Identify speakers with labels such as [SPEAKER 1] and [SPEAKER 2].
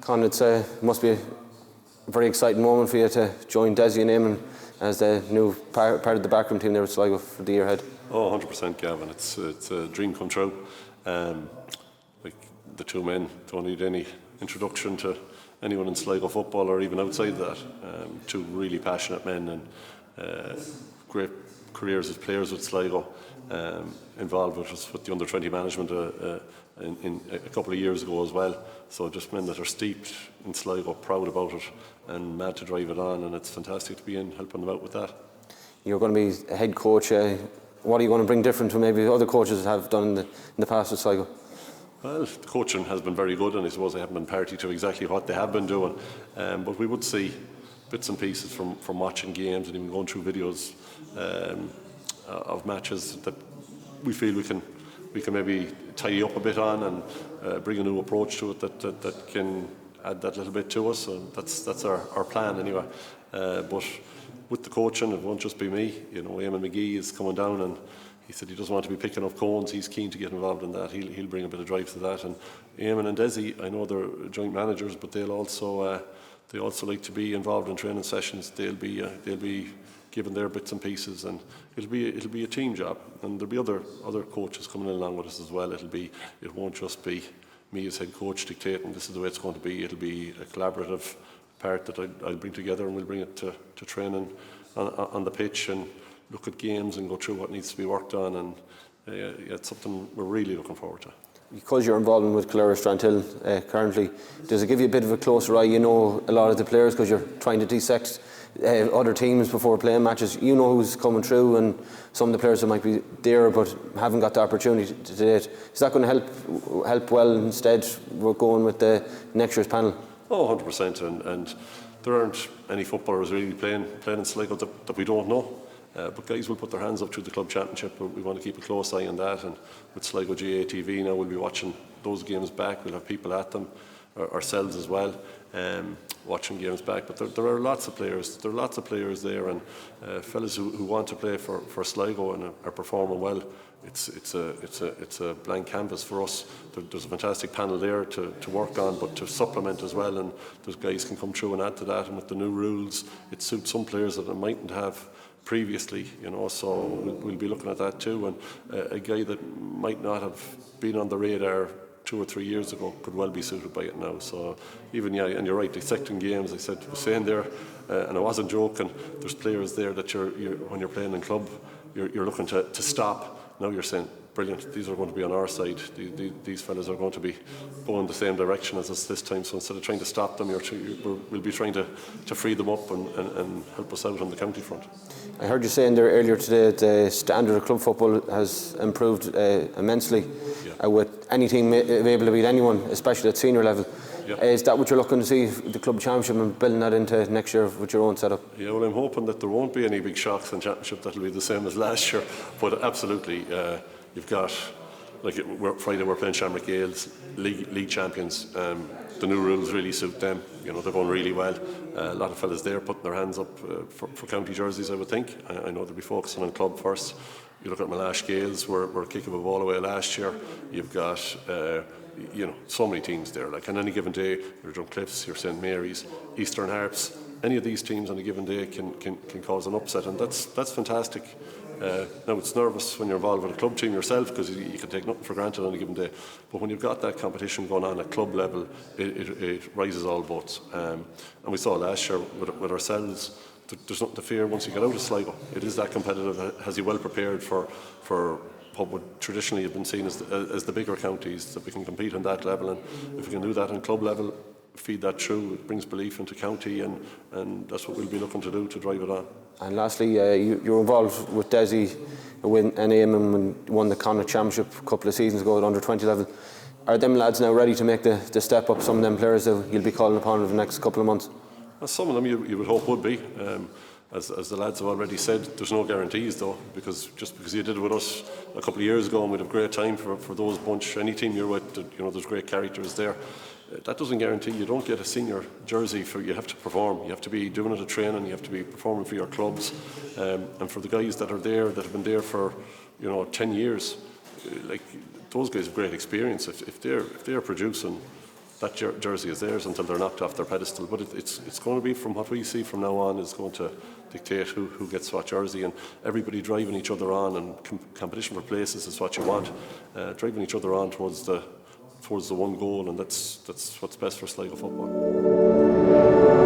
[SPEAKER 1] Con, it must be a very exciting moment for you to join Desi and Eamon as the new part of the backroom team there at Sligo for the year ahead.
[SPEAKER 2] Oh, 100%, Gavin. It's a dream come true. Like the two men don't need any introduction to anyone in Sligo football or even outside that. Two really passionate men and great careers as players with Sligo. Involved with us with the under-20 management in a couple of years ago as well. So just men that are steeped in Sligo, proud about it and mad to drive it on, and it's fantastic to be in helping them out with that.
[SPEAKER 1] You're going to be a head coach. What are you going to bring different to maybe other coaches have done in the past with Sligo?
[SPEAKER 2] Well, the coaching has been very good, and I suppose I haven't been party to exactly what they have been doing. But we would see bits and pieces from watching games and even going through videos of matches that we feel we can maybe tidy up a bit on and bring a new approach to it that can add that little bit to us. So that's our plan anyway. But with the coaching, it won't just be me. You know, Eamon McGee is coming down, and he said he doesn't want to be picking up cones. He's keen to get involved in that. He'll bring a bit of drive to that. And Eamon and Desi, I know they're joint managers, but they also like to be involved in training sessions. They'll be given their bits and pieces, and it'll be a team job. And there'll be other coaches coming in along with us as well. It won't just be me as head coach dictating this is the way it's going to be. It'll be a collaborative part that I'll bring together, and we'll bring it to training on the pitch and look at games and go through what needs to be worked on. And it's something we're really looking forward to.
[SPEAKER 1] Because you're involved with Clare Strandhill currently, does it give you a bit of a closer eye? You know a lot of the players because you're trying to dissect other teams before playing matches. You know who's coming through, and some of the players that might be there but haven't got the opportunity to date. Is that going to help well instead we're going with the next year's panel?
[SPEAKER 2] Oh, 100%. And there aren't any footballers really playing in Sligo that we don't know. But guys will put their hands up through the club championship. We want to keep a close eye on that, and with Sligo GAA TV now we'll be watching those games back. We'll have people at them ourselves as well, watching games back. But there are lots of players. There are lots of players there, and fellas who want to play for Sligo and are performing well. It's a blank canvas for us. There's a fantastic panel there to work on, but to supplement as well. And those guys can come through and add to that. And with the new rules, it suits some players that mightn't have previously, you know, so we'll be looking at that too. And a guy that might not have been on the radar 2 or 3 years ago could well be suited by it now. So even, yeah, and you're right, dissecting games, I was saying there, and I wasn't joking, there's players there that you're when you're playing in club, you're looking to stop. Now you're saying, brilliant, these are going to be on our side. These fellas are going to be going the same direction as us this time. So instead of trying to stop them, we'll be trying to free them up and help us out on the county front.
[SPEAKER 1] I heard you saying there earlier today that the standard of club football has improved immensely.
[SPEAKER 2] Yeah.
[SPEAKER 1] With any team able to beat anyone, especially at senior level.
[SPEAKER 2] Yeah.
[SPEAKER 1] Is that what you're looking to see, the club championship, and building that into next year with your own setup?
[SPEAKER 2] Yeah, well, I'm hoping that there won't be any big shocks in championship that'll be the same as last year. But absolutely, you've got, like Friday we're playing Shamrock Gales, league champions. The new rules really suit them. You know, they're going really well. A lot of fellas there putting their hands up for county jerseys, I would think. I know they'll be focusing on club first. You look at Malash Gales, we're kicking a ball away last year. You've got so many teams there. Like on any given day, your Drumcliffs, your St Mary's, Eastern Harps. Any of these teams on a given day can cause an upset, and that's fantastic. Now it's nervous when you're involved with a club team yourself because you can take nothing for granted on a given day. But when you've got that competition going on at club level, it rises all boats. And we saw last year with ourselves. There's nothing to fear once you get out of Sligo. It is that competitive. Has you well prepared for what would traditionally have been seen as the bigger counties, that we can compete on that level, and if we can do that on club level, feed that through, it brings belief into county, and that's what we'll be looking to do to drive it on. And
[SPEAKER 1] lastly, you're involved with Desi and Eamon when won the Connacht Championship a couple of seasons ago at under 20 level. Are them lads now ready to make the step up? Some of them players that you'll be calling upon over the next couple of months?
[SPEAKER 2] Well, some of them you would hope would be. As the lads have already said, there's no guarantees though, because just because you did it with us a couple of years ago and we'd have great time for those bunch, any team you're with, there's great characters there. That doesn't guarantee you don't get a senior jersey. You have to perform. You have to be doing it at training. You have to be performing for your clubs, and for the guys that are there that have been there for 10 years, like those guys have great experience. If they're producing that jersey is theirs until they're knocked off their pedestal. But it's going to be, from what we see from now on, is going to dictate who gets what jersey, and everybody driving each other on, and competition for places is what you want. Driving each other on towards the one goal, and that's what's best for Sligo football.